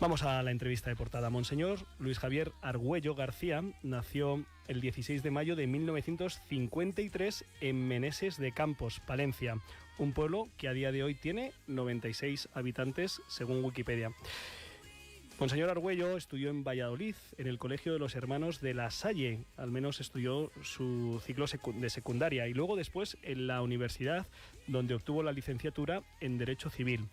Vamos a la entrevista de portada. Monseñor Luis Javier Argüello García nació el 16 de mayo de 1953 en Meneses de Campos, Palencia, un pueblo que a día de hoy tiene 96 habitantes según Wikipedia. Monseñor Argüello estudió en Valladolid, en el Colegio de los Hermanos de la Salle, al menos estudió su ciclo de secundaria, y luego después en la universidad, donde obtuvo la licenciatura en Derecho Civil.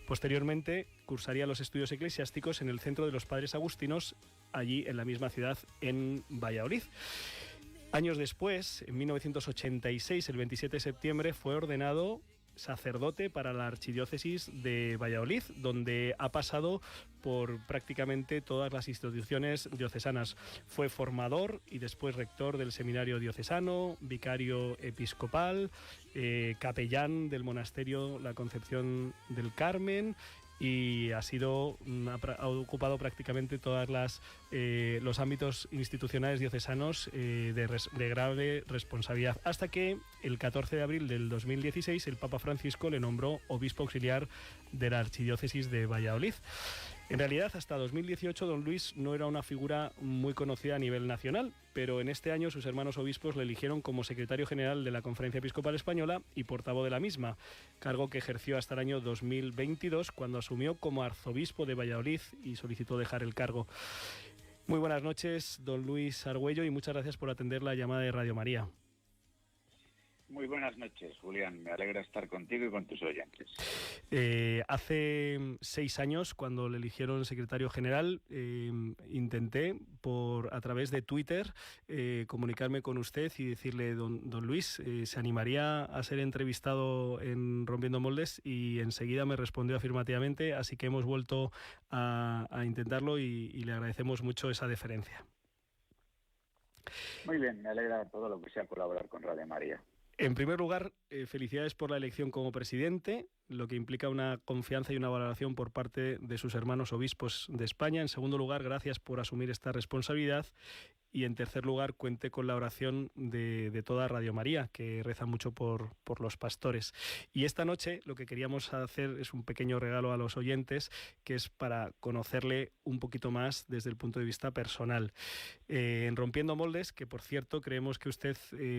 Posteriormente cursaría los estudios eclesiásticos en el Centro de los Padres Agustinos, allí en la misma ciudad, en Valladolid. Años después, en 1986, el 27 de septiembre, fue ordenado sacerdote para la Archidiócesis de Valladolid, donde ha pasado por prácticamente todas las instituciones diocesanas. Fue formador y después rector del Seminario Diocesano, vicario episcopal, capellán del Monasterio La Concepción del Carmen, y ha ocupado prácticamente todas los ámbitos institucionales diocesanos de grave responsabilidad, hasta que el 14 de abril del 2016 el Papa Francisco le nombró obispo auxiliar de la Archidiócesis de Valladolid. En realidad, hasta 2018, don Luis no era una figura muy conocida a nivel nacional, pero en este año sus hermanos obispos le eligieron como secretario general de la Conferencia Episcopal Española y portavoz de la misma, cargo que ejerció hasta el año 2022, cuando asumió como arzobispo de Valladolid y solicitó dejar el cargo. Muy buenas noches, don Luis Argüello, y muchas gracias por atender la llamada de Radio María. Muy buenas noches, Julián. Me alegra estar contigo y con tus oyentes. Hace 6 años, cuando le eligieron secretario general, intenté a través de Twitter comunicarme con usted y decirle, don Luis, ¿se animaría a ser entrevistado en Rompiendo Moldes? Y enseguida me respondió afirmativamente, así que hemos vuelto a intentarlo y le agradecemos mucho esa deferencia. Muy bien, me alegra todo lo que sea colaborar con Radio María. En primer lugar, felicidades por la elección como presidente, lo que implica una confianza y una valoración por parte de sus hermanos obispos de España. En segundo lugar, gracias por asumir esta responsabilidad. Y en tercer lugar, cuente con la oración de toda Radio María, que reza mucho por los pastores. Y esta noche lo que queríamos hacer es un pequeño regalo a los oyentes, que es para conocerle un poquito más desde el punto de vista personal. En Rompiendo Moldes, que por cierto creemos que usted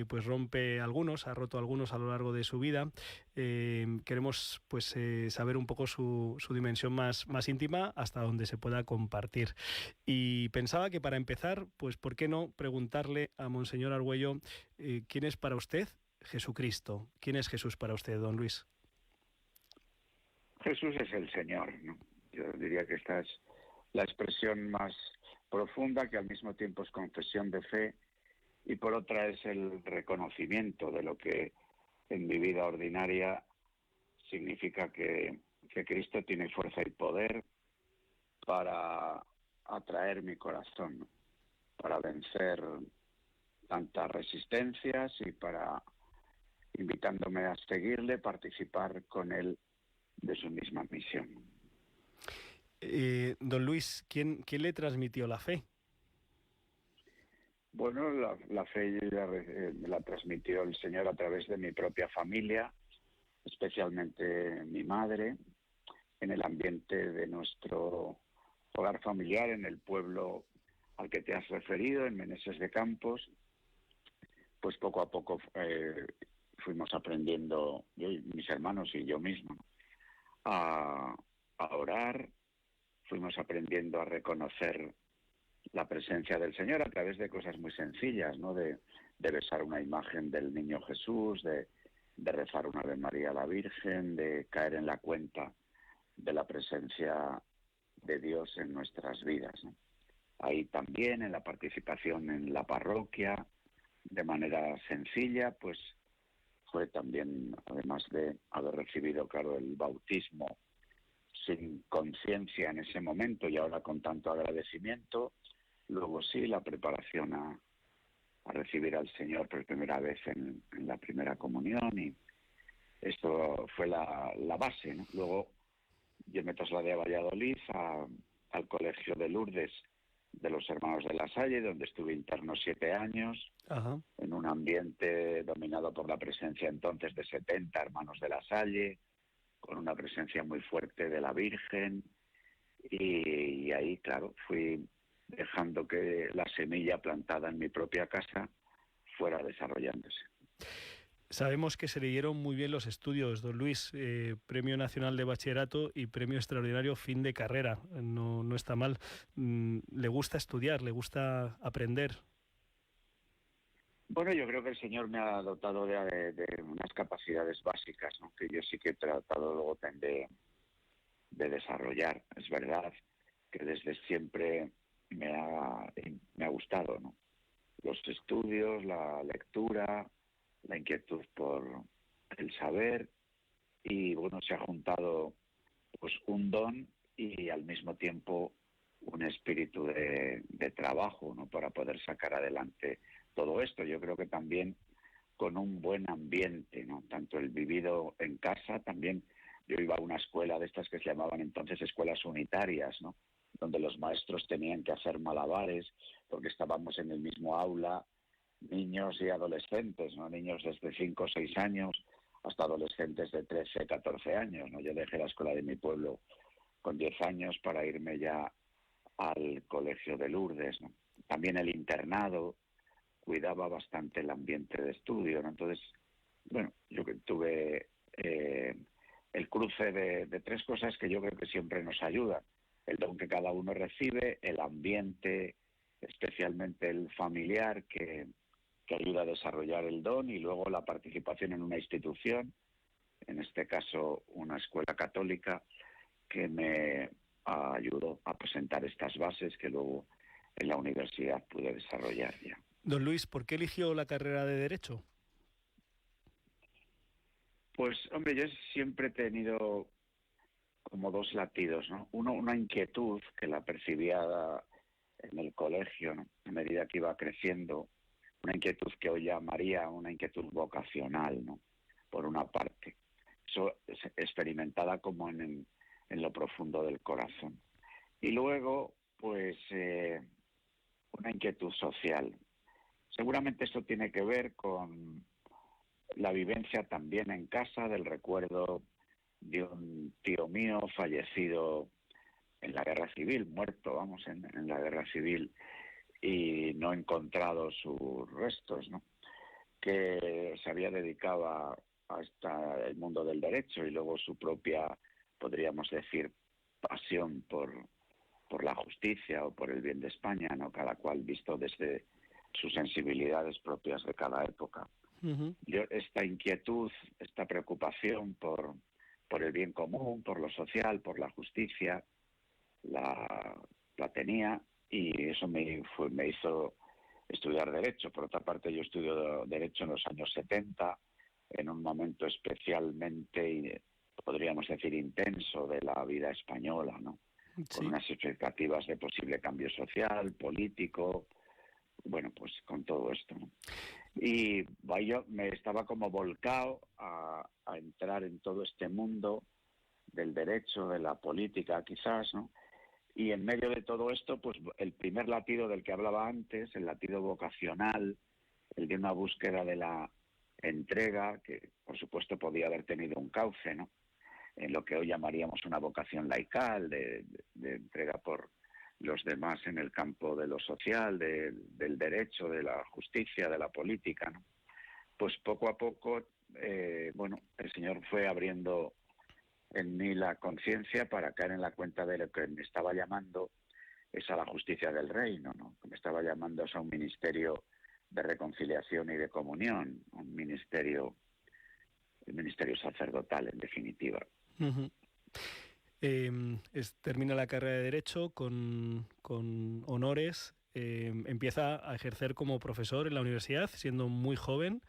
pues rompe algunos, ha roto algunos a lo largo de su vida, queremos pues saber un poco su dimensión más íntima, hasta donde se pueda compartir. Y pensaba que para empezar, pues ¿por qué no preguntarle a Monseñor Argüello quién es para usted Jesucristo? ¿Quién es Jesús para usted, don Luis? Jesús es el Señor, ¿no? Yo diría que esta es la expresión más profunda, que al mismo tiempo es confesión de fe, y por otra es el reconocimiento de lo que en mi vida ordinaria significa que Cristo tiene fuerza y poder para atraer mi corazón, ¿no? Para vencer tantas resistencias y para, invitándome a seguirle, participar con él de su misma misión. Don Luis, ¿quién le transmitió la fe? Bueno, la fe me la transmitió el Señor a través de mi propia familia, especialmente mi madre, en el ambiente de nuestro hogar familiar, en el pueblo al que te has referido, en Meneses de Campos. Pues poco a poco fuimos aprendiendo, yo y mis hermanos y yo mismo, a orar, fuimos aprendiendo a reconocer la presencia del Señor a través de cosas muy sencillas, ¿no? De besar una imagen del niño Jesús, de rezar una Ave María a la Virgen, de caer en la cuenta de la presencia de Dios en nuestras vidas, ¿no? Ahí también, en la participación en la parroquia, de manera sencilla, pues fue también, además de haber recibido, claro, el bautismo sin conciencia en ese momento y ahora con tanto agradecimiento, luego sí la preparación a recibir al Señor por primera vez en la primera comunión, y esto fue la base, ¿no? Luego yo me trasladé a Valladolid, al Colegio de Lourdes de los Hermanos de la Salle, donde estuve interno 7 años. Ajá. En un ambiente dominado por la presencia entonces de 70 hermanos de la Salle, con una presencia muy fuerte de la Virgen, y ahí, claro, fui dejando que la semilla plantada en mi propia casa fuera desarrollándose. Sabemos que se le dieron muy bien los estudios, don Luis, Premio Nacional de Bachillerato y Premio Extraordinario Fin de Carrera. No está mal. ¿Le gusta estudiar? ¿Le gusta aprender? Bueno, yo creo que el Señor me ha dotado de unas capacidades básicas, ¿no? Que yo sí que he tratado luego de desarrollar. Es verdad que desde siempre me ha gustado, ¿no? Los estudios, la lectura, la inquietud por el saber y bueno, se ha juntado pues un don y al mismo tiempo un espíritu de trabajo, ¿no? Para poder sacar adelante todo esto. Yo creo que también con un buen ambiente, ¿no? Tanto el vivido en casa, también yo iba a una escuela de estas que se llamaban entonces escuelas unitarias, ¿no? Donde los maestros tenían que hacer malabares porque estábamos en el mismo aula, niños y adolescentes, ¿no? Niños desde 5 o 6 años hasta adolescentes de 13, 14 años, ¿no? Yo dejé la escuela de mi pueblo con 10 años para irme ya al colegio de Lourdes, ¿no? También el internado cuidaba bastante el ambiente de estudio, ¿no? Entonces, bueno, yo tuve el cruce de tres cosas que yo creo que siempre nos ayudan. El don que cada uno recibe, el ambiente, especialmente el familiar, que ayuda a desarrollar el don, y luego la participación en una institución, en este caso una escuela católica, que me ayudó a presentar estas bases que luego en la universidad pude desarrollar ya. Don Luis, ¿por qué eligió la carrera de Derecho? Pues, hombre, yo siempre he tenido como dos latidos, ¿no? Uno, una inquietud que la percibía en el colegio, ¿no? A medida que iba creciendo, una inquietud que hoy llamaría una inquietud vocacional, ¿no? Por una parte. Eso es experimentada como en lo profundo del corazón. Y luego, pues, una inquietud social. Seguramente esto tiene que ver con la vivencia también en casa del recuerdo de un tío mío fallecido en la guerra civil, muerto, vamos, en la guerra civil, y no encontrado sus restos, ¿no? Que se había dedicado a el mundo del derecho y luego su propia, podríamos decir, pasión por la justicia o por el bien de España, ¿no? Cada cual visto desde sus sensibilidades propias de cada época. Uh-huh. Yo esta inquietud, esta preocupación por el bien común, por lo social, por la justicia, la tenía, y eso me hizo estudiar Derecho. Por otra parte, yo estudio Derecho en los años 70, en un momento especialmente, podríamos decir, intenso de la vida española, ¿no? Con Sí. unas expectativas de posible cambio social, político, bueno, pues con todo esto, ¿no? Y yo me estaba como volcado a entrar en todo este mundo del derecho, de la política quizás, ¿no? Y en medio de todo esto, pues el primer latido del que hablaba antes, el latido vocacional, el de una búsqueda de la entrega, que por supuesto podía haber tenido un cauce, ¿no? En lo que hoy llamaríamos una vocación laical, de entrega por los demás en el campo de lo social, del derecho, de la justicia, de la política, ¿no? Pues poco a poco, bueno, el Señor fue abriendo en mí la conciencia para caer en la cuenta de lo que me estaba llamando es a la justicia del reino, ¿no? Que me estaba llamando es a un ministerio de reconciliación y de comunión, el ministerio sacerdotal, en definitiva. Uh-huh. Termina la carrera de Derecho con honores, empieza a ejercer como profesor en la universidad, siendo muy joven.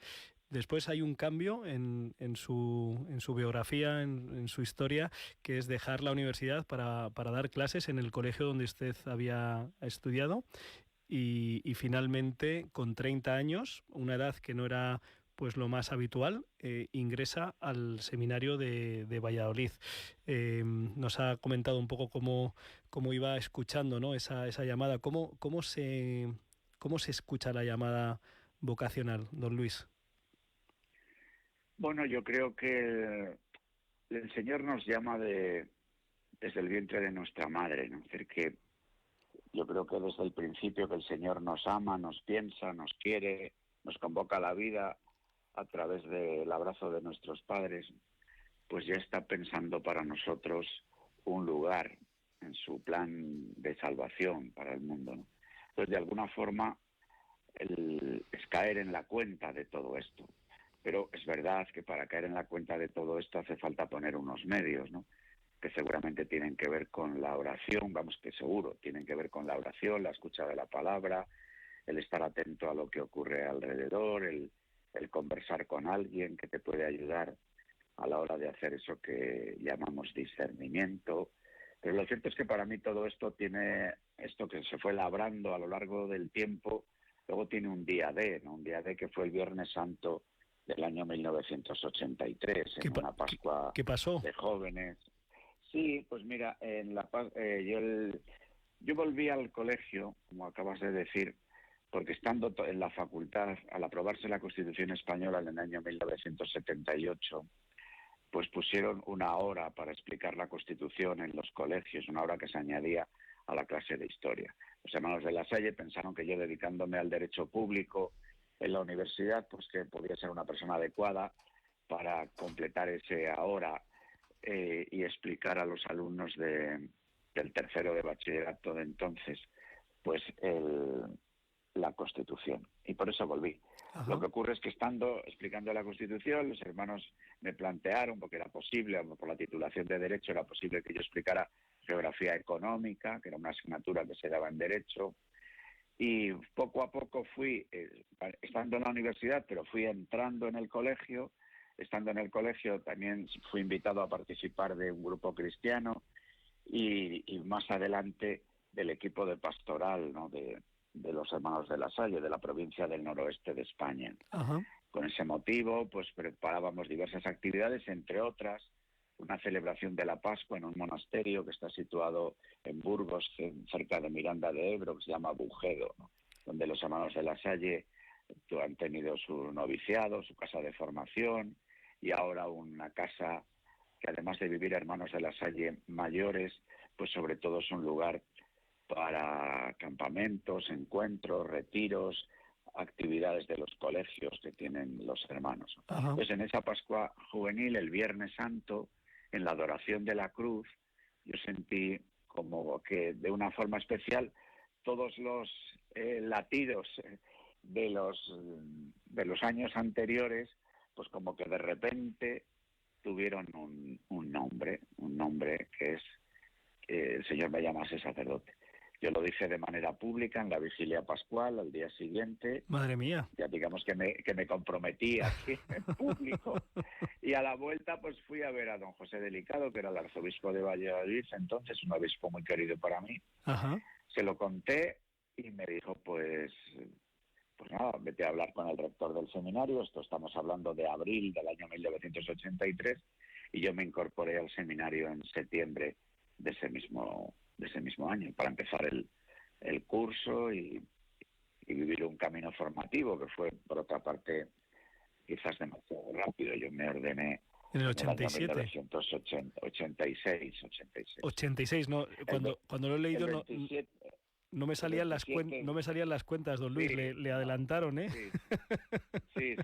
Después hay un cambio en su biografía, en su historia, que es dejar la universidad para dar clases en el colegio donde usted había estudiado. Y finalmente, con 30 años, una edad que no era pues lo más habitual, ingresa al seminario de Valladolid. Nos ha comentado un poco cómo iba escuchando, ¿no? esa llamada. ¿Cómo se escucha la llamada vocacional, don Luis? Bueno, yo creo que el Señor nos llama de desde el vientre de nuestra madre, ¿no? Es decir, que yo creo que desde el principio que el Señor nos ama, nos piensa, nos quiere, nos convoca a la vida a través del abrazo de nuestros padres, pues ya está pensando para nosotros un lugar en su plan de salvación para el mundo, ¿no? Entonces, de alguna forma, es caer en la cuenta de todo esto. Pero es verdad que para caer en la cuenta de todo esto hace falta poner unos medios, ¿no? Que seguramente tienen que ver con la oración, vamos, que seguro tienen que ver con la oración, la escucha de la palabra, el estar atento a lo que ocurre alrededor, el conversar con alguien que te puede ayudar a la hora de hacer eso que llamamos discernimiento. Pero lo cierto es que para mí todo esto tiene, esto que se fue labrando a lo largo del tiempo, luego tiene un día D, ¿no? Un día D que fue el Viernes Santo del año 1983, en una Pascua qué pasó? de jóvenes. Sí, pues mira, yo volví al colegio, como acabas de decir, porque estando en la facultad, al aprobarse la Constitución Española en el año 1978, pues pusieron una hora para explicar la Constitución en los colegios, una hora que se añadía a la clase de historia. Los hermanos de La Salle pensaron que yo, dedicándome al derecho público en la universidad, pues que podía ser una persona adecuada para completar ese ahora y explicar a los alumnos del tercero de bachillerato de entonces, pues la Constitución. Y por eso volví. Ajá. Lo que ocurre es que estando explicando la Constitución, los hermanos me plantearon, porque era posible, por la titulación de Derecho, era posible que yo explicara geografía económica, que era una asignatura que se daba en Derecho, y poco a poco fui, estando en la universidad, pero fui entrando en el colegio. Estando en el colegio también fui invitado a participar de un grupo cristiano y más adelante del equipo de pastoral, ¿no? de los hermanos de La Salle, de la provincia del noroeste de España. Ajá. Con ese motivo, pues preparábamos diversas actividades, entre otras, una celebración de la Pascua en un monasterio que está situado en Burgos, cerca de Miranda de Ebro, que se llama Bujedo, ¿no? Donde los hermanos de La Salle han tenido su noviciado, su casa de formación y ahora una casa que, además de vivir hermanos de La Salle mayores, pues sobre todo es un lugar para campamentos, encuentros, retiros, actividades de los colegios que tienen los hermanos. Ajá. Pues en esa Pascua juvenil, el Viernes Santo, en la adoración de la cruz, yo sentí como que de una forma especial todos los latidos de los años anteriores, pues como que de repente tuvieron un nombre que es, el Señor me llama a ser sacerdote. Yo lo dije de manera pública en la vigilia pascual al día siguiente. Madre mía. Ya digamos que me comprometí aquí en público. Y a la vuelta pues fui a ver a don José Delicado, que era el arzobispo de Valladolid, entonces un obispo muy querido para mí. Ajá. Se lo conté y me dijo, pues nada, vete a hablar con el rector del seminario. Esto estamos hablando de abril del año 1983, y yo me incorporé al seminario en septiembre de ese mismo año, para empezar el curso y vivir un camino formativo que fue, por otra parte, quizás demasiado rápido. Yo me ordené en el en el año 87. 1986. 86, no, cuando lo he leído el no, 27, no me salían el 27, no me salían las cuentas, don Luis, sí, le adelantaron, ¿eh? Sí.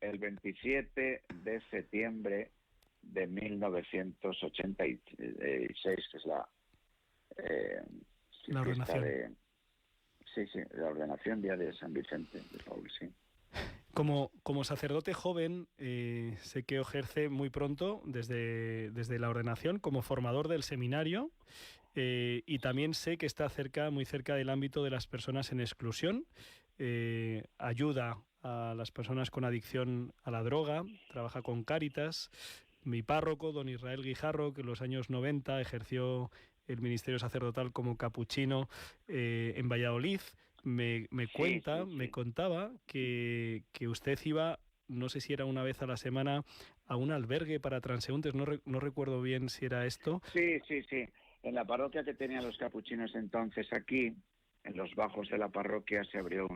El 27 de septiembre de 1986, que es la ordenación. La ordenación, día de San Vicente de Paul, sí. Como sacerdote joven, sé que ejerce muy pronto desde la ordenación como formador del seminario, y también sé que está muy cerca del ámbito de las personas en exclusión, ayuda a las personas con adicción a la droga, trabaja con Cáritas. Mi párroco, don Israel Guijarro, que en los años 90 ejerció el ministerio sacerdotal como capuchino en Valladolid, me contaba que usted iba, no sé si era una vez a la semana, a un albergue para transeúntes, no recuerdo bien si era esto. Sí. En la parroquia que tenían los capuchinos entonces aquí, en los bajos de la parroquia, se abrió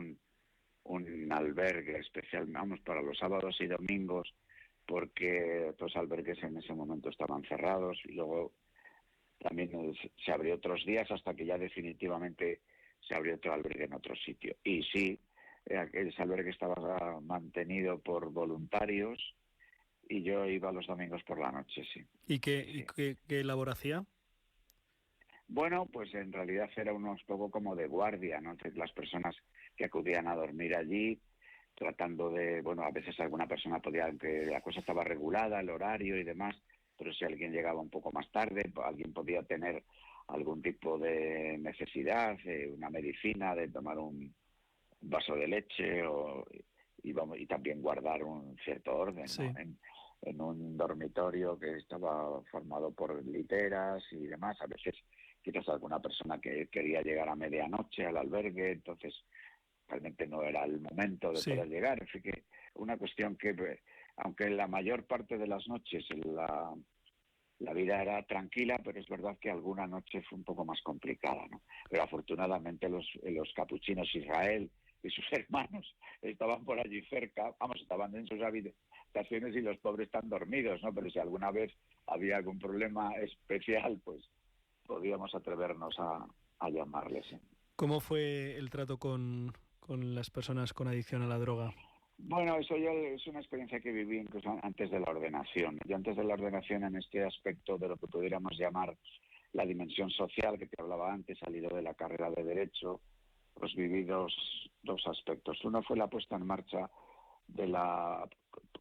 un albergue especial, vamos, para los sábados y domingos, porque los albergues en ese momento estaban cerrados, y luego también se abrió otros días hasta que ya definitivamente se abrió otro albergue en otro sitio. Y sí, ese albergue estaba mantenido por voluntarios y yo iba los domingos por la noche, sí. ¿Y qué, Sí, y sí. qué labor hacía? Bueno, pues en realidad era unos poco como de guardia, ¿no? Entre las personas que acudían a dormir allí, tratando de, bueno, a veces alguna persona podía, aunque la cosa estaba regulada, el horario y demás, pero si alguien llegaba un poco más tarde, alguien podía tener algún tipo de necesidad, una medicina, de tomar un vaso de leche y también guardar un cierto orden, ¿no? Sí. En un dormitorio que estaba formado por literas y demás. A veces quizás alguna persona que quería llegar a medianoche al albergue, entonces realmente no era el momento de Sí. poder llegar. Así que una cuestión que, aunque la mayor parte de las noches la vida era tranquila, pero es verdad que alguna noche fue un poco más complicada, ¿no? Pero afortunadamente los capuchinos Israel y sus hermanos estaban por allí cerca, vamos, estaban en sus habitaciones y los pobres están dormidos, ¿no? Pero si alguna vez había algún problema especial, pues podíamos atrevernos a llamarles, ¿eh? ¿Cómo fue el trato con las personas con adicción a la droga? Bueno, eso ya es una experiencia que viví incluso antes de la ordenación. Yo antes de la ordenación, en este aspecto de lo que pudiéramos llamar la dimensión social que te hablaba antes, salido de la carrera de Derecho, pues viví dos aspectos. Uno fue la puesta en marcha de la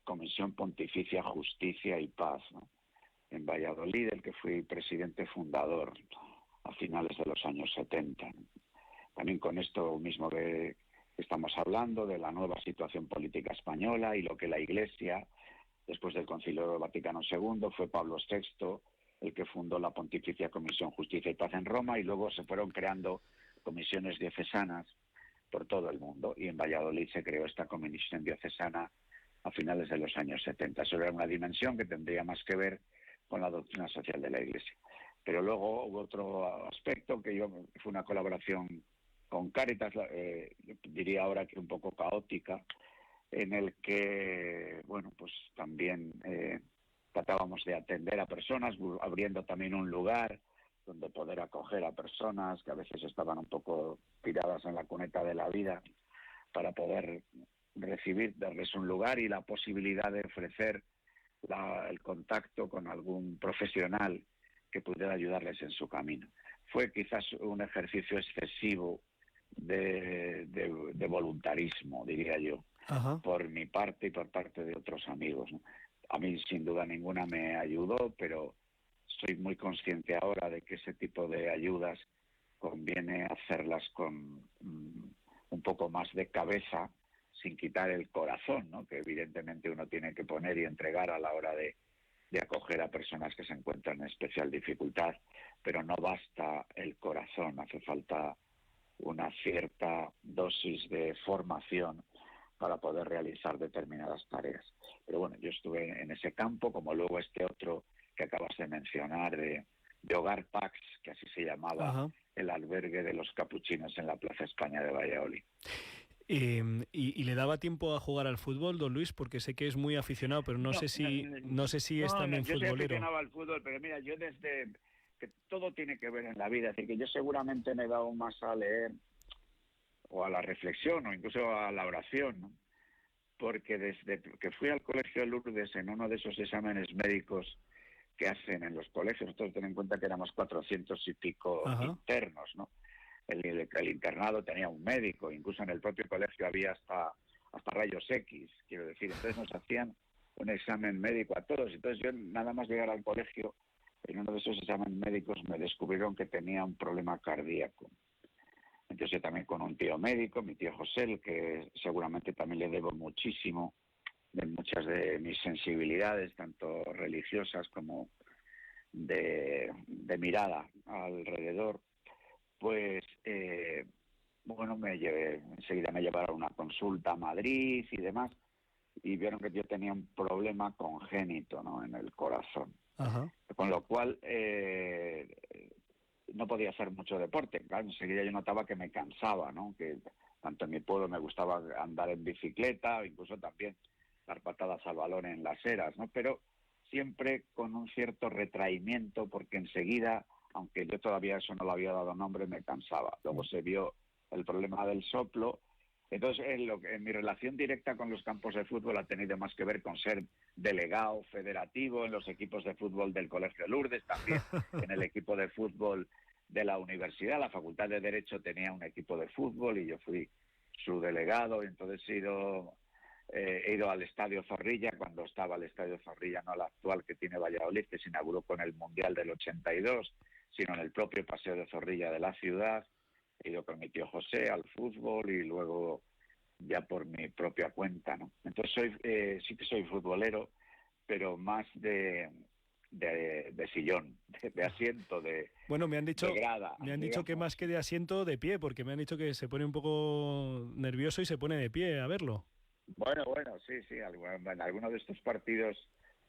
Comisión Pontificia Justicia y Paz, ¿no? En Valladolid, del que fui presidente fundador a finales de los años 70. También con esto mismo que estamos hablando, de la nueva situación política española y lo que la Iglesia, después del Concilio Vaticano II, fue Pablo VI el que fundó la Pontificia Comisión Justicia y Paz en Roma, y luego se fueron creando comisiones diocesanas por todo el mundo, y en Valladolid se creó esta comisión diocesana a finales de los años 70. Eso era una dimensión que tendría más que ver con la doctrina social de la Iglesia. Pero luego hubo otro aspecto fue una colaboración con Cáritas, yo diría ahora que un poco caótica, en el que, bueno, pues también tratábamos de atender a personas, abriendo también un lugar donde poder acoger a personas que a veces estaban un poco tiradas en la cuneta de la vida, para poder darles un lugar y la posibilidad de ofrecer el contacto con algún profesional que pudiera ayudarles en su camino. Fue quizás un ejercicio excesivo de voluntarismo, diría yo, Ajá. por mi parte y por parte de otros amigos, ¿no? A mí sin duda ninguna me ayudó, pero soy muy consciente ahora de que ese tipo de ayudas conviene hacerlas con un poco más de cabeza, sin quitar el corazón, ¿no? Que evidentemente uno tiene que poner y entregar a la hora de acoger a personas que se encuentran en especial dificultad, pero no basta el corazón, hace falta una cierta dosis de formación para poder realizar determinadas tareas. Pero bueno, yo estuve en ese campo, como luego este otro que acabas de mencionar, de Hogar Pax, que así se llamaba Ajá. el albergue de los capuchinos en la Plaza España de Valladolid. ¿Y le daba tiempo a jugar al fútbol, don Luis? Porque sé que es muy aficionado, pero No, no sé si es no, también yo soy futbolero. aficionado al fútbol, pero mira, yo desde que todo tiene que ver en la vida, así que yo seguramente me he dado más a leer o a la reflexión o incluso a la oración, ¿no? Porque desde que fui al colegio de Lourdes en uno de esos exámenes médicos que hacen en los colegios, nosotros ten en cuenta que éramos 400 y pico Ajá. internos, ¿no? El internado tenía un médico, incluso en el propio colegio había hasta rayos X, quiero decir. Entonces nos hacían un examen médico a todos. Entonces yo nada más llegar al colegio, en uno de esos exámenes médicos me descubrieron que tenía un problema cardíaco. Entonces yo también con un tío médico, mi tío José, el que seguramente también le debo muchísimo de muchas de mis sensibilidades, tanto religiosas como de mirada alrededor, pues bueno, enseguida me llevaron a una consulta a Madrid y demás, y vieron que yo tenía un problema congénito, ¿no?, en el corazón, Ajá. con lo cual no podía hacer mucho deporte. Claro, enseguida yo notaba que me cansaba, ¿no?, que tanto en mi pueblo me gustaba andar en bicicleta, o incluso también dar patadas al balón en las eras, ¿no?, pero siempre con un cierto retraimiento, porque enseguida aunque yo todavía eso no lo había dado nombre, me cansaba. Luego se vio el problema del soplo. Entonces, en mi relación directa con los campos de fútbol ha tenido más que ver con ser delegado federativo en los equipos de fútbol del Colegio Lourdes, también en el equipo de fútbol de la universidad. La Facultad de Derecho tenía un equipo de fútbol y yo fui su delegado, y entonces he ido al Estadio Zorrilla, cuando estaba el Estadio Zorrilla, no el actual que tiene Valladolid, que se inauguró con el Mundial del 82, sino en el propio Paseo de Zorrilla de la ciudad. He ido con mi tío José al fútbol y luego ya por mi propia cuenta, ¿no? Entonces sí que soy futbolero, pero más de sillón, de asiento, Bueno, me han dicho, de grada. me han dicho que más que de asiento, de pie, porque me han dicho que se pone un poco nervioso y se pone de pie a verlo. Bueno, sí, en algunos de estos partidos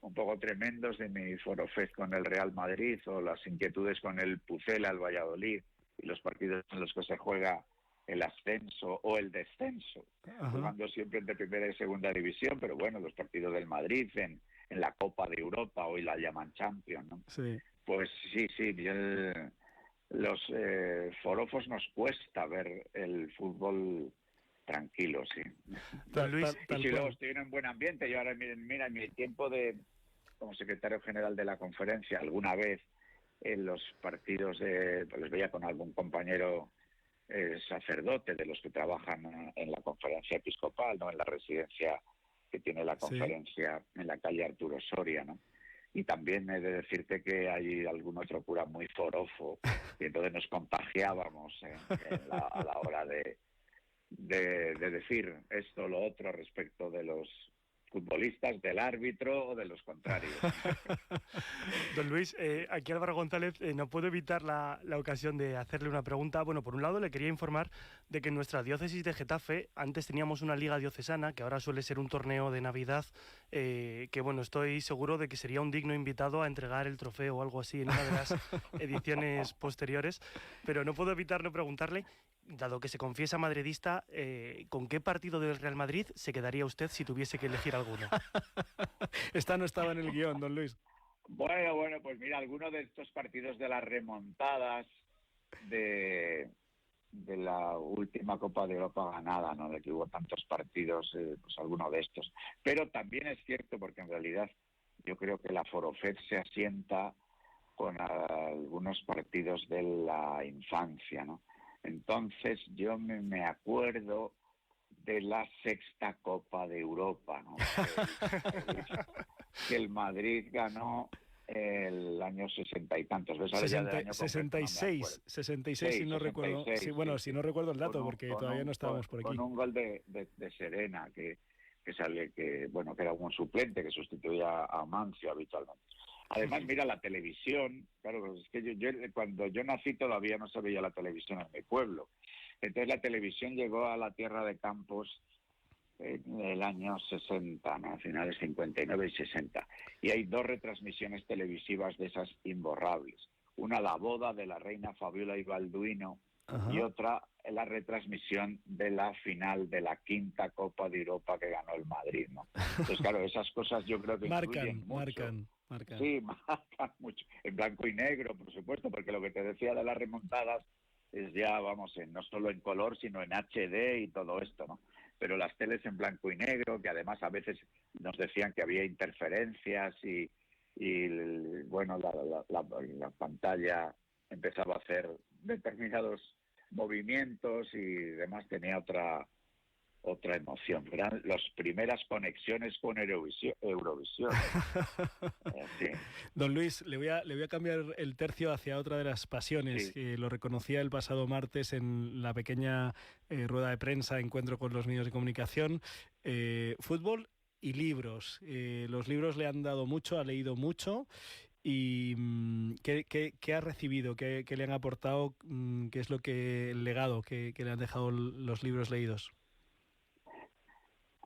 un poco tremendos de mi forofez con el Real Madrid o las inquietudes con el Pucela, el Valladolid, y los partidos en los que se juega el ascenso o el descenso, jugando siempre entre primera y segunda división, pero bueno, los partidos del Madrid en la Copa de Europa, hoy la llaman Champions, ¿no? Sí. Pues sí, los forofos nos cuesta ver el fútbol tranquilo, sí. Don Luis, Y si luego estoy en un buen ambiente, yo ahora, mira, en mi tiempo como secretario general de la conferencia, alguna vez en los partidos pues les veía con algún compañero sacerdote de los que trabajan en la conferencia episcopal, ¿no? En la residencia que tiene la conferencia en la calle Arturo Soria, ¿no? Y también he de decirte que hay algún otro cura muy forofo, y entonces nos contagiábamos a la hora de decir esto o lo otro respecto de los futbolistas, del árbitro o de los contrarios. Don Luis, aquí Álvaro González, no puedo evitar la ocasión de hacerle una pregunta. Bueno, por un lado le quería informar de que en nuestra diócesis de Getafe antes teníamos una liga diocesana, que ahora suele ser un torneo de Navidad, que bueno, estoy seguro de que sería un digno invitado a entregar el trofeo o algo así en una de las ediciones posteriores, pero no puedo evitar no preguntarle, dado que se confiesa madridista, ¿con qué partido del Real Madrid se quedaría usted si tuviese que elegir alguno? Esta no estaba en el guión, don Luis. Bueno, pues mira, alguno de estos partidos de las remontadas de la última Copa de Europa ganada, ¿no? De que hubo tantos partidos, pues alguno de estos. Pero también es cierto, porque en realidad yo creo que la Forofet se asienta con algunos partidos de la infancia, ¿no? Entonces yo me acuerdo de la sexta Copa de Europa, ¿no? Que el Madrid ganó el año 60 y tantos. ¿Ves? 66, si no recuerdo. Sí, bueno, si no recuerdo el dato, porque todavía no estábamos por aquí. Con un gol de Serena, que sale, que era un suplente que sustituía a Mancio habitualmente. Además, mira, la televisión, claro, es que yo cuando yo nací todavía no se veía la televisión en mi pueblo. Entonces la televisión llegó a la tierra de Campos en el año 60, ¿no? A finales 59 y 60. Y hay dos retransmisiones televisivas de esas imborrables. Una, la boda de la reina Fabiola y Balduino, y otra, la retransmisión de la final de la quinta Copa de Europa que ganó el Madrid, ¿no? Entonces, claro, esas cosas yo creo que influyen mucho. Marcan. Sí, marcan mucho. En blanco y negro, por supuesto, porque lo que te decía de las remontadas es ya, vamos, no solo en color, sino en HD y todo esto, ¿no? Pero las teles en blanco y negro, que además a veces nos decían que había interferencias y bueno, la pantalla empezaba a hacer determinados movimientos y demás, tenía otra emoción. Eran las primeras conexiones con Eurovisión. Sí. Don Luis, le voy a cambiar el tercio hacia otra de las pasiones, que lo reconocía el pasado martes en la pequeña rueda de prensa, encuentro con los medios de comunicación. Fútbol y libros. Los libros le han dado mucho, ha leído mucho. ¿Y qué ha recibido? ¿Qué le han aportado? ¿Qué es el legado que le han dejado los libros leídos?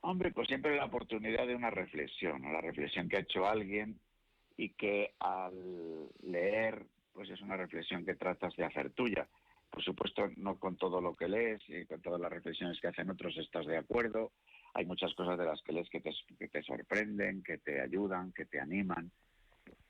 Hombre, pues siempre la oportunidad de una reflexión, ¿no? La reflexión que ha hecho alguien y que al leer, pues es una reflexión que tratas de hacer tuya. Por supuesto, no con todo lo que lees y con todas las reflexiones que hacen otros estás de acuerdo. Hay muchas cosas de las que lees que te sorprenden, que te ayudan, que te animan.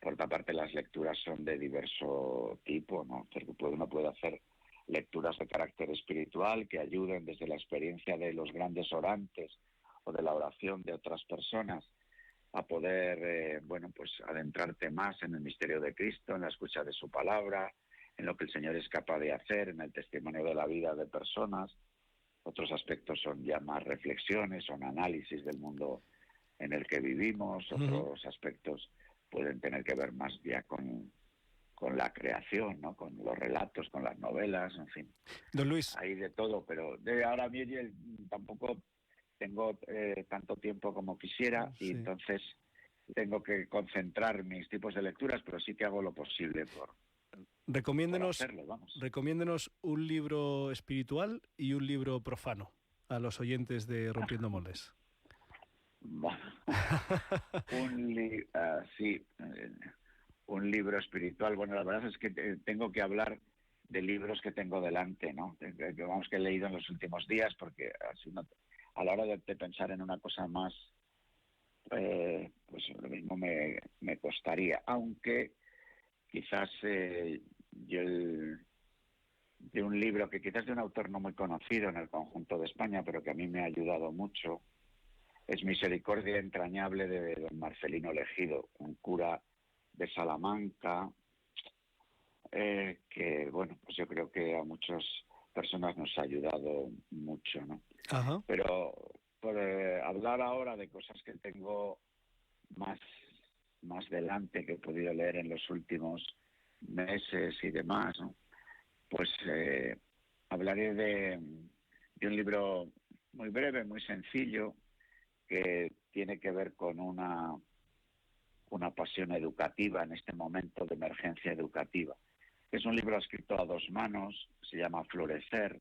Por otra parte, las lecturas son de diverso tipo, ¿no? Porque uno puede hacer lecturas de carácter espiritual que ayuden desde la experiencia de los grandes orantes o de la oración de otras personas a poder, pues adentrarte más en el misterio de Cristo, en la escucha de su palabra, en lo que el Señor es capaz de hacer, en el testimonio de la vida de personas. Otros aspectos son ya más reflexiones, son análisis del mundo en el que vivimos. Otros aspectos pueden tener que ver más ya con la creación, ¿no? Con los relatos, con las novelas, en fin. Don Luis. Hay de todo, pero ahora mismo tampoco tengo tanto tiempo como quisiera, y entonces tengo que concentrar mis tipos de lecturas, pero sí que hago lo posible por hacerlo, vamos. Recomiéndenos un libro espiritual y un libro profano a los oyentes de Rompiendo Moldes. Un libro espiritual. Bueno, la verdad es que tengo que hablar de libros que tengo delante, ¿no? Que he leído en los últimos días, porque así a la hora de pensar en una cosa más, pues lo mismo me costaría. Aunque quizás de un libro que quizás de un autor no muy conocido en el conjunto de España, pero que a mí me ha ayudado mucho, es Misericordia entrañable, de don Marcelino Legido, un cura de Salamanca, que, bueno, pues yo creo que a muchas personas nos ha ayudado mucho, ¿no? Ajá. Pero por hablar ahora de cosas que tengo más delante, que he podido leer en los últimos meses y demás, ¿no? Pues hablaré de un libro muy breve, muy sencillo, que tiene que ver con una pasión educativa en este momento de emergencia educativa. Es un libro escrito a dos manos, se llama Florecer,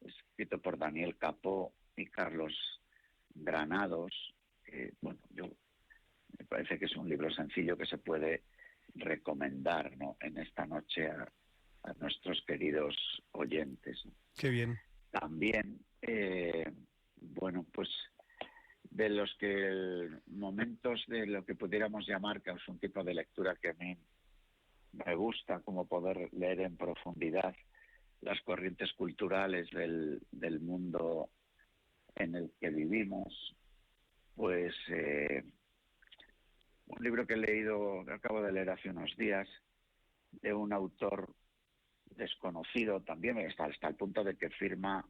escrito por Daniel Capó y Carlos Granados. Me parece que es un libro sencillo que se puede recomendar, ¿no?, en esta noche a nuestros queridos oyentes. Qué bien. También, pues de los momentos de lo que pudiéramos llamar, que es un tipo de lectura que a mí me gusta, como poder leer en profundidad las corrientes culturales del mundo en el que vivimos, pues un libro que he leído, que acabo de leer hace unos días, de un autor desconocido también, hasta el punto de que firma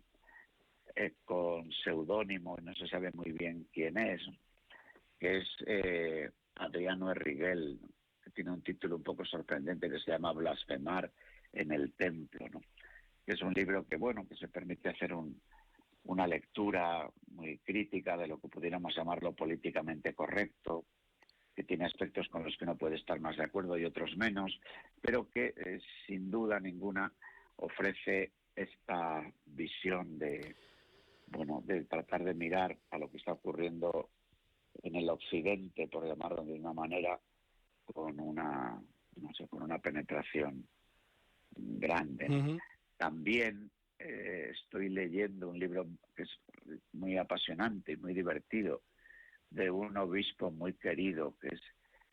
con seudónimo, y no se sabe muy bien quién es, que es Adriano Erriguel, que tiene un título un poco sorprendente que se llama Blasfemar en el Templo, ¿no? Que es un libro que, que se permite hacer una lectura muy crítica de lo que pudiéramos llamarlo políticamente correcto, que tiene aspectos con los que uno puede estar más de acuerdo y otros menos, pero que sin duda ninguna ofrece esta visión de tratar de mirar a lo que está ocurriendo en el occidente, por llamarlo de una manera, con una penetración grande, ¿no? Uh-huh. También estoy leyendo un libro que es muy apasionante y muy divertido, de un obispo muy querido, que es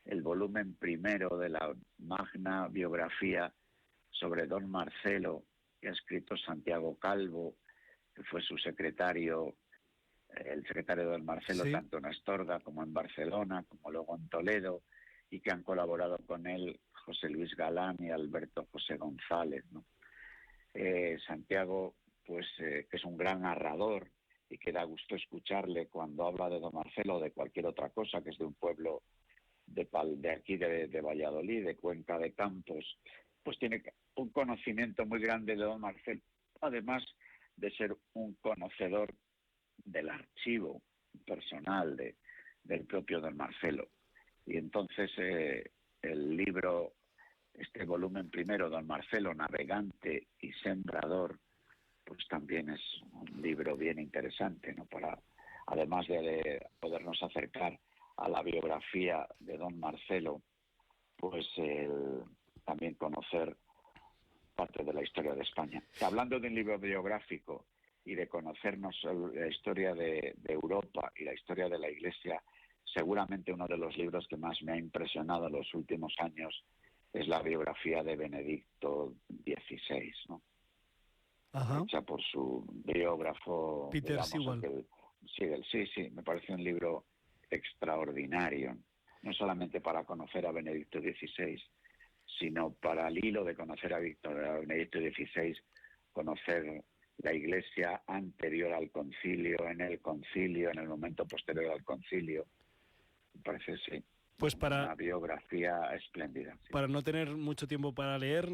el volumen primero de la magna biografía sobre don Marcelo, que ha escrito Santiago Calvo, que fue su secretario, el secretario de don Marcelo, Sí. tanto en Astorga como en Barcelona, como luego en Toledo, y que han colaborado con él José Luis Galán y Alberto José González, ¿no? Santiago, que es un gran narrador y que da gusto escucharle cuando habla de don Marcelo o de cualquier otra cosa, que es de un pueblo de aquí de Valladolid, de Cuenca de Campos, pues tiene un conocimiento muy grande de don Marcelo, además de ser un conocedor del archivo personal del propio don Marcelo. Y entonces el libro, este volumen primero, don Marcelo, navegante y sembrador, pues también es un libro bien interesante, ¿no? Además de podernos acercar a la biografía de don Marcelo, pues también conocer parte de la historia de España. Hablando de un libro biográfico y de conocernos la historia de Europa y la historia de la Iglesia seguramente uno de los libros que más me ha impresionado en los últimos años es la biografía de Benedicto XVI, ¿no? Ajá. Hecha por su biógrafo, Peter digamos, Sewell. sí, me parece un libro extraordinario, no solamente para conocer a Benedicto XVI, sino para al hilo de conocer a Benedicto XVI, conocer la Iglesia anterior al concilio, en el momento posterior al concilio. Me parece, sí, Pues una biografía espléndida. Sí. para no tener mucho tiempo para leer,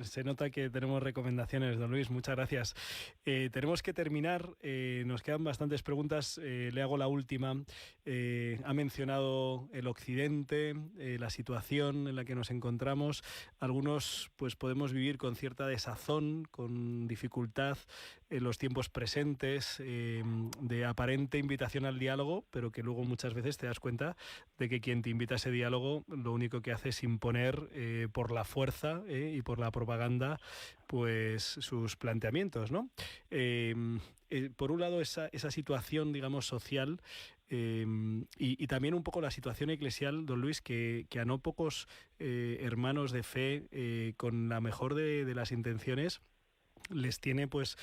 se nota que tenemos recomendaciones, don Luis, muchas gracias. Tenemos que terminar, nos quedan bastantes preguntas, le hago la última. Ha mencionado el Occidente, la situación en la que nos encontramos. Algunos pues podemos vivir con cierta desazón, con dificultad en los tiempos presentes, de aparente invitación al diálogo, pero que luego muchas veces te das cuenta de que quien te invita a ese diálogo lo único que hace es imponer por la fuerza y por la propaganda pues sus planteamientos, ¿no? Por un lado esa situación, digamos, social, y también un poco la situación eclesial, don Luis, que a no pocos hermanos de fe, con la mejor de las intenciones, les tiene pues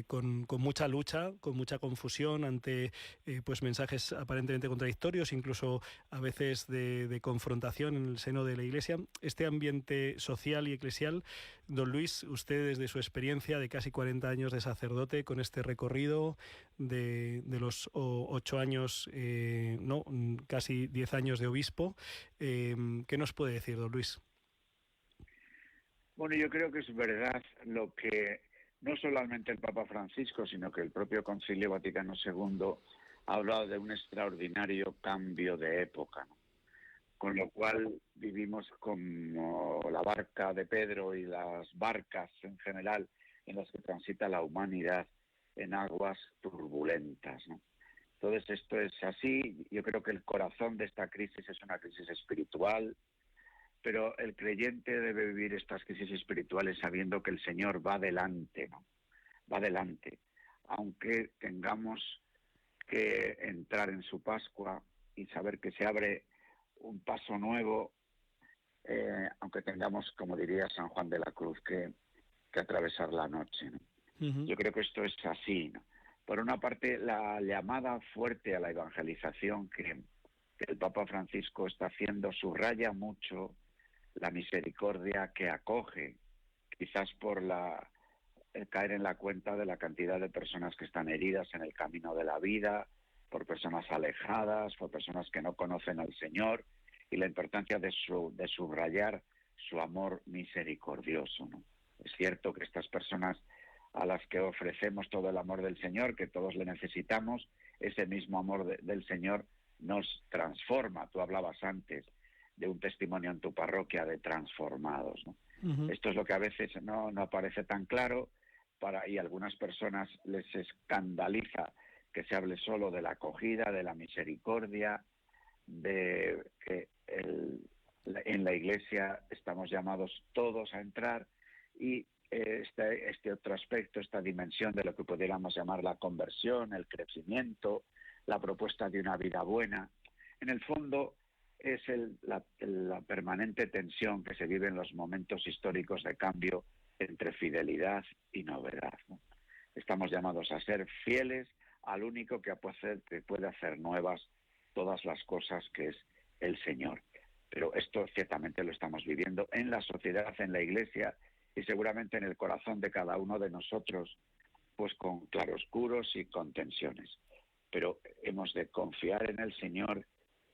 con mucha lucha, con mucha confusión ante pues mensajes aparentemente contradictorios, incluso a veces de confrontación en el seno de la Iglesia. Este ambiente social y eclesial, don Luis, usted desde su experiencia de casi 40 años de sacerdote, con este recorrido de los 8 años, no, casi 10 años de obispo, ¿qué nos puede decir, don Luis? Bueno, yo creo que es verdad lo que no solamente el Papa Francisco, sino que el propio Concilio Vaticano II ha hablado de un extraordinario cambio de época, ¿no? Con lo cual vivimos como la barca de Pedro y las barcas en general en las que transita la humanidad en aguas turbulentas, ¿no? Entonces esto es así. Yo creo que el corazón de esta crisis es una crisis espiritual, pero el creyente debe vivir estas crisis espirituales sabiendo que el Señor va adelante, ¿no? Va adelante, aunque tengamos que entrar en su Pascua y saber que se abre un paso nuevo, aunque tengamos, como diría San Juan de la Cruz, que atravesar la noche, ¿no? Uh-huh. Yo creo que esto es así, ¿no? Por una parte, la llamada fuerte a la evangelización que el Papa Francisco está haciendo subraya mucho la misericordia que acoge, quizás por el caer en la cuenta de la cantidad de personas que están heridas en el camino de la vida, por personas alejadas, por personas que no conocen al Señor, y la importancia de subrayar su amor misericordioso, ¿no? Es cierto que estas personas a las que ofrecemos todo el amor del Señor, que todos le necesitamos, ese mismo amor del Señor nos transforma. Tú hablabas antes de un testimonio en tu parroquia de transformados, ¿no? Uh-huh. Esto es lo que a veces no aparece tan claro, y a algunas personas les escandaliza que se hable solo de la acogida, de la misericordia, de que en la Iglesia estamos llamados todos a entrar, y este otro aspecto, esta dimensión de lo que pudiéramos llamar la conversión, el crecimiento, la propuesta de una vida buena, en el fondo es la permanente tensión que se vive en los momentos históricos de cambio entre fidelidad y novedad, ¿no? Estamos llamados a ser fieles al único que puede hacer nuevas todas las cosas, que es el Señor. Pero esto ciertamente lo estamos viviendo en la sociedad, en la Iglesia, y seguramente en el corazón de cada uno de nosotros, pues con claroscuros y con tensiones. Pero hemos de confiar en el Señor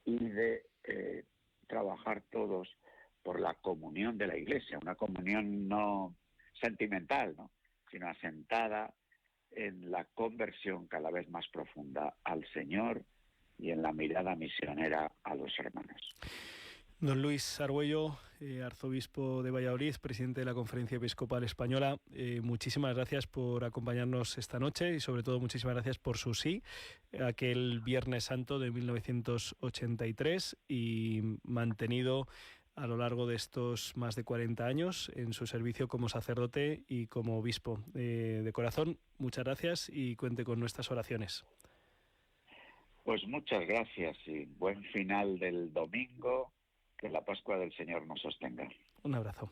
y de trabajar todos por la comunión de la Iglesia, una comunión no sentimental, ¿no?, sino asentada en la conversión cada vez más profunda al Señor y en la mirada misionera a los hermanos. Don Luis Argüello, arzobispo de Valladolid, presidente de la Conferencia Episcopal Española, muchísimas gracias por acompañarnos esta noche y sobre todo muchísimas gracias por su sí aquel Viernes Santo de 1983 y mantenido a lo largo de estos más de 40 años en su servicio como sacerdote y como obispo. De corazón, muchas gracias y cuente con nuestras oraciones. Pues muchas gracias y buen final del domingo. Que la Pascua del Señor nos sostenga. Un abrazo.